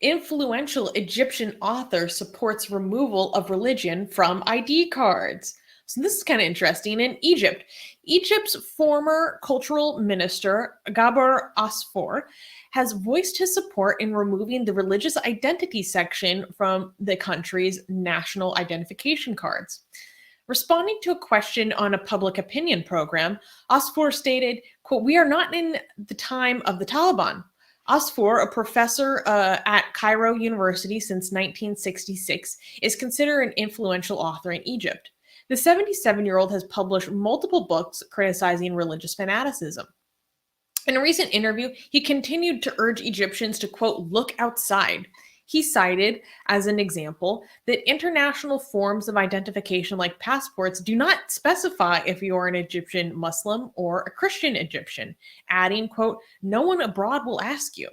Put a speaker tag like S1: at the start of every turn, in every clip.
S1: Influential Egyptian author supports removal of religion from ID cards. So this is kind of interesting. In Egypt, Egypt's former cultural minister, Gaber Asfour, has voiced his support in removing the religious identity section from the country's national identification cards. Responding to a question on a public opinion program, Asfour stated, quote, "We are not in the time of the Taliban." Asfour, a professor at Cairo University since 1966, is considered an influential author in Egypt. The 77-year-old has published multiple books criticizing religious fanaticism. In a recent interview, he continued to urge Egyptians to, quote, "look outside." He cited, as an example, that international forms of identification like passports do not specify if you're an Egyptian Muslim or a Christian Egyptian, adding, quote, "no one abroad will ask you."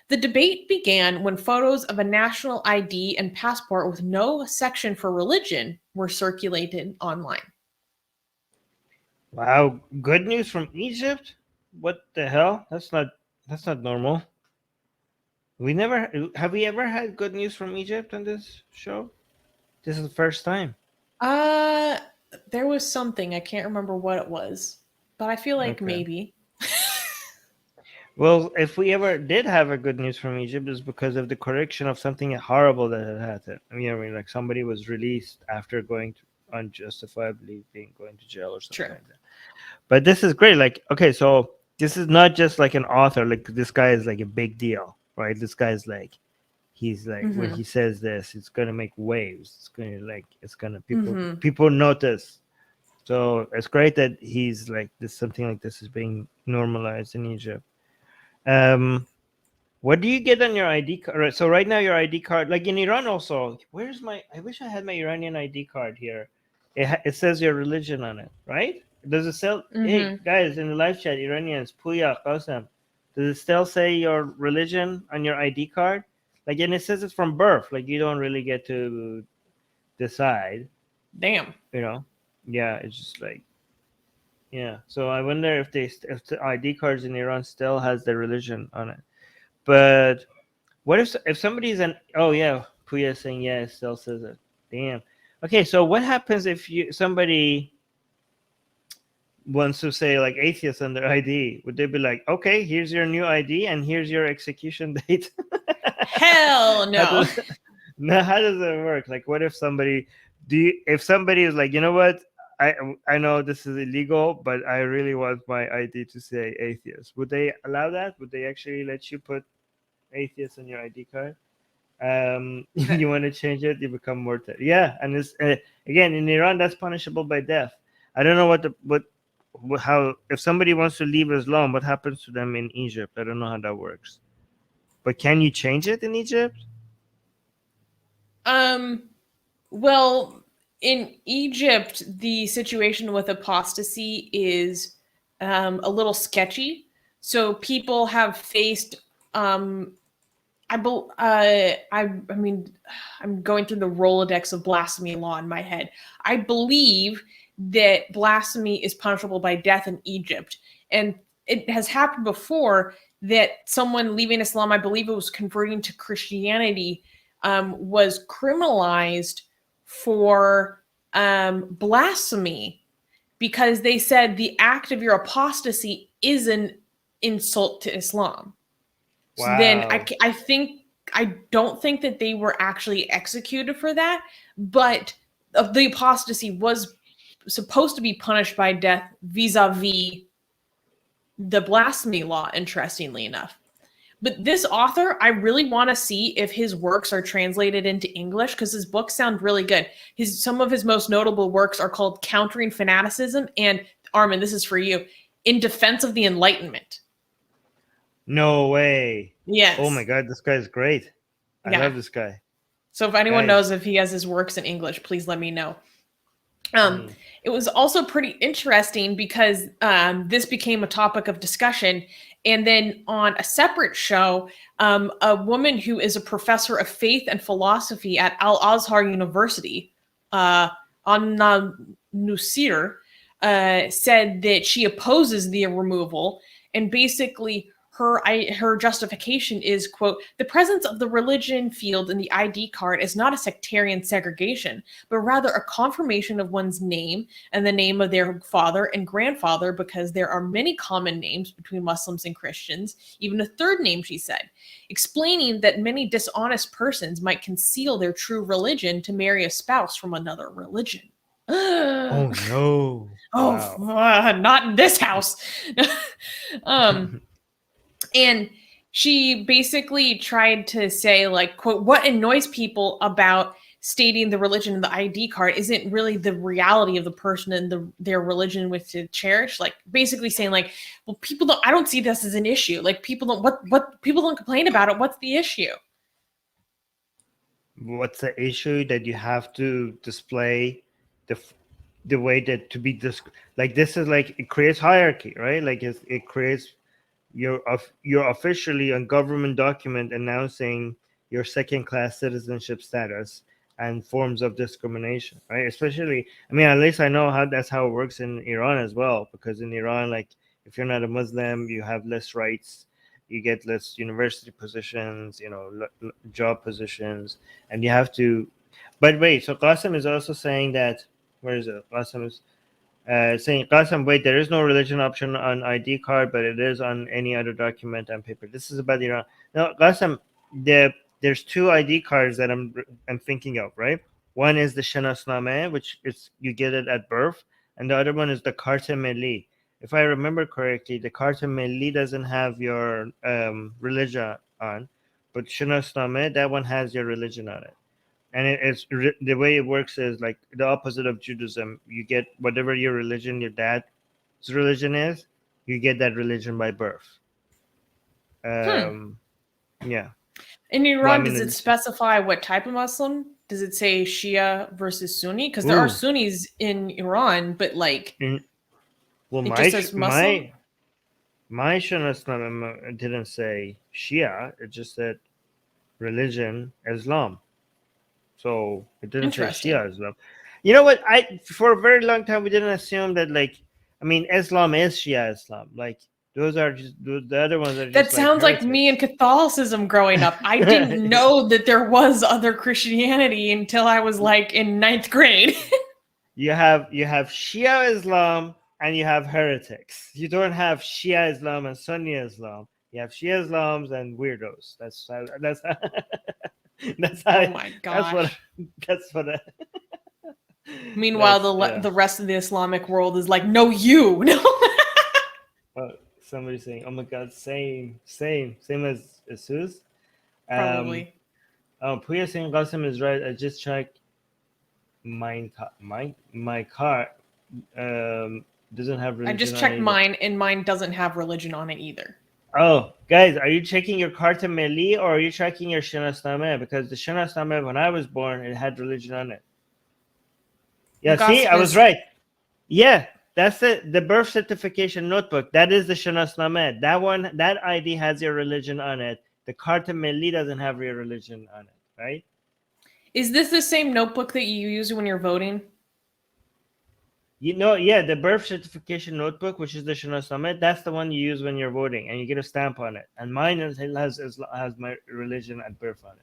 S1: The debate began when photos of a national ID and passport with no section for religion were circulated online.
S2: Wow, good news from Egypt? What the hell? That's not normal. We ever had good news from Egypt on this show? This is the first time.
S1: There was something, I can't remember what it was, but I feel like
S2: Okay.
S1: maybe.
S2: Well, if we ever did have a good news from Egypt, it's because of the correction of something horrible that had happened. I mean, like somebody was released after going to unjustifiably going to jail or something like that. But this is great. Like, okay, so this is not just like an author. Like, this guy is like a big deal, right? This guy's like, he's like, when he says this, it's gonna make waves. It's gonna people notice. So it's great that he's like this. Something like this is being normalized in Egypt. What do you get on your ID card? So right now your ID card, like in Iran also, I wish I had my Iranian ID card here. It says your religion on it, right? Does it still, hey guys in the live chat, Iranians, Puya, Qasem, does it still say your religion on your ID card? Like, and it says it's from birth, like you don't really get to decide.
S1: Damn.
S2: Yeah, it's just like, yeah. So I wonder if the ID cards in Iran still has the religion on it. But what if somebody's oh yeah, Puya saying yeah, it still says it. Damn. Okay, so what happens if somebody wants to say like atheist on their ID? Would they be like, okay, here's your new ID and here's your execution date?
S1: Hell no.
S2: How does it work? Like, what if somebody if somebody is like, you know what? I know this is illegal, but I really want my ID to say atheist. Would they allow that? Would they actually let you put atheist on your ID card? You want to change it, you become murtad. Yeah, and it's again in Iran that's punishable by death. I don't know how if somebody wants to leave Islam, what happens to them in Egypt? I don't know how that works. But can you change it in Egypt?
S1: Well, in Egypt, the situation with apostasy is a little sketchy. So people have faced I mean, I'm going through the Rolodex of blasphemy law in my head. I believe that blasphemy is punishable by death in Egypt. And it has happened before that someone leaving Islam, I believe it was converting to Christianity, was criminalized for blasphemy because they said the act of your apostasy is an insult to Islam. So then I don't think that they were actually executed for that, but the apostasy was supposed to be punished by death vis-a-vis the blasphemy law, interestingly enough. But this author, I really want to see if his works are translated into English because his books sound really good. Some of his most notable works are called Countering Fanaticism and, Armin, this is for you, In Defense of the Enlightenment.
S2: No way.
S1: Yes.
S2: Oh my God, this guy's great. I love this guy.
S1: So if anyone knows if he has his works in English, please let me know. It was also pretty interesting because this became a topic of discussion. And then on a separate show, a woman who is a professor of faith and philosophy at Al-Azhar University, Anna Nusir, said that she opposes the removal. And basically her justification is, quote, the presence of the religion field in the ID card is not a sectarian segregation, but rather a confirmation of one's name and the name of their father and grandfather, because there are many common names between Muslims and Christians, even a third name, she said, explaining that many dishonest persons might conceal their true religion to marry a spouse from another religion.
S2: Oh no.
S1: Oh,
S2: Wow.
S1: not in this house. And she basically tried to say, like, quote, what annoys people about stating the religion in the ID card isn't really the reality of the person and their religion which to cherish. Like, basically saying, like, well, people don't, I don't see this as an issue. Like, people don't, what people don't complain about it. What's the issue?
S2: What's the issue? That you have to display the way that to be like, this is like, it creates hierarchy, right? Like it creates you're officially a government document announcing your second-class citizenship status and forms of discrimination, right? Especially, I mean, at least I know that's how it works in Iran as well, because in Iran, like, if you're not a Muslim, you have less rights, you get less university positions, job positions, and you have to. But wait, so Qasim is also saying that, where is it? Qasim is saying, Qasim, wait, there is no religion option on ID card, but it is on any other document and paper. This is about Iran. No, Qasim, there's two ID cards that I'm thinking of, right? One is the Shanasnameh, which is you get it at birth, and the other one is the Carte Milli. If I remember correctly, the Carte Milli doesn't have your religion on, but Shanasnameh, that one has your religion on it. And it's the way it works is like the opposite of Judaism. You get whatever your religion, your dad's religion is, you get that religion by birth. Yeah.
S1: In Iran, does it specify what type of Muslim? Does it say Shia versus Sunni? Because there are Sunnis in Iran, but like,
S2: well,
S1: it just says Muslim.
S2: My Shia didn't say Shia. It just said religion, Islam. So it didn't say Shia Islam. You know what? For a very long time we didn't assume that, like, I mean, Islam is Shia Islam. Like, those are just the other ones are just.
S1: That sounds like me in Catholicism growing up. I didn't know that there was other Christianity until I was like in 9th grade.
S2: You have Shia Islam and you have heretics. You don't have Shia Islam and Sunni Islam. You have Shia Islams and weirdos. That's how.
S1: Oh my gosh.
S2: That's what.
S1: Meanwhile, the rest of the Islamic world is like, no, you. No.
S2: Somebody's saying, "Oh my God, same as Sus."
S1: Probably.
S2: Puya saying Qasim is right. I just checked. My car doesn't have religion.
S1: I just checked mine, and mine doesn't have religion on it either.
S2: Oh, guys, are you checking your Carte Milli or are you checking your Shanasnameh? Because the Shanasnameh, when I was born, it had religion on it. Yeah, see, I was right. Yeah, that's it. The birth certification notebook. That is the Shanasnameh. That one, that ID has your religion on it. The Carte Milli doesn't have your religion on it, right?
S1: Is this the same notebook that you use when you're voting?
S2: Yeah, the birth certification notebook, which is the Shanasnameh, that's the one you use when you're voting, and you get a stamp on it. And mine has my religion at birth on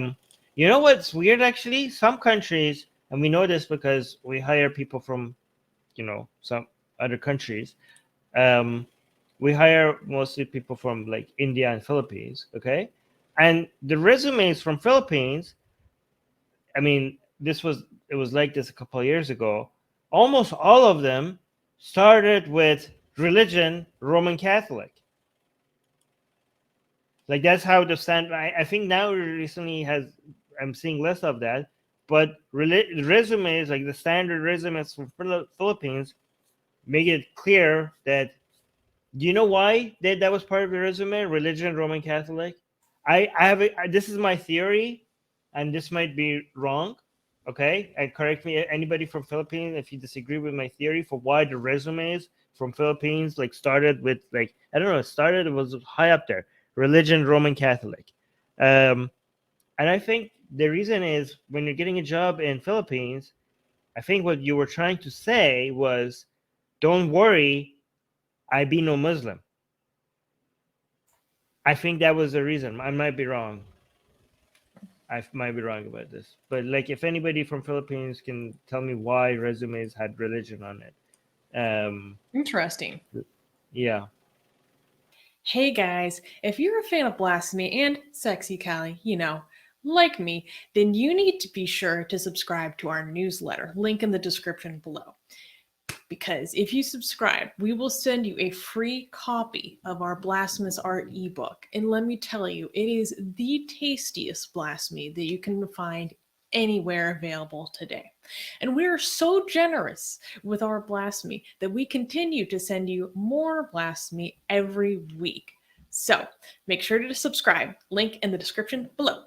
S2: it. You know what's weird, actually? Some countries, and we know this because we hire people from, some other countries. We hire mostly people from like India and Philippines, okay? And the resumes from Philippines, I mean, it was like this a couple of years ago. Almost all of them started with religion, Roman Catholic. Like, that's how the standard. I think now recently I'm seeing less of that, but resumes, like the standard resumes from Philippines, make it clear that. Do you know why that was part of the resume? Religion, Roman Catholic. This is my theory, and this might be wrong. Okay, and correct me, anybody from Philippines, if you disagree with my theory for why the resumes from Philippines like started with, like, I don't know, it was high up there, religion, Roman Catholic, and I think the reason is when you're getting a job in Philippines, I think what you were trying to say was, don't worry, I be no Muslim. I think that was the reason. I might be wrong. I might be wrong about this, but like, if anybody from Philippines can tell me why resumes had religion on it,
S1: Interesting.
S2: yeah.
S1: Hey guys, if you're a fan of Blasphemy and Sexy Callie, like me, then you need to be sure to subscribe to our newsletter, link in the description below. Because if you subscribe, we will send you a free copy of our Blasphemous Art ebook. And let me tell you, it is the tastiest blasphemy that you can find anywhere available today. And we are so generous with our blasphemy that we continue to send you more blasphemy every week. So make sure to subscribe, link in the description below.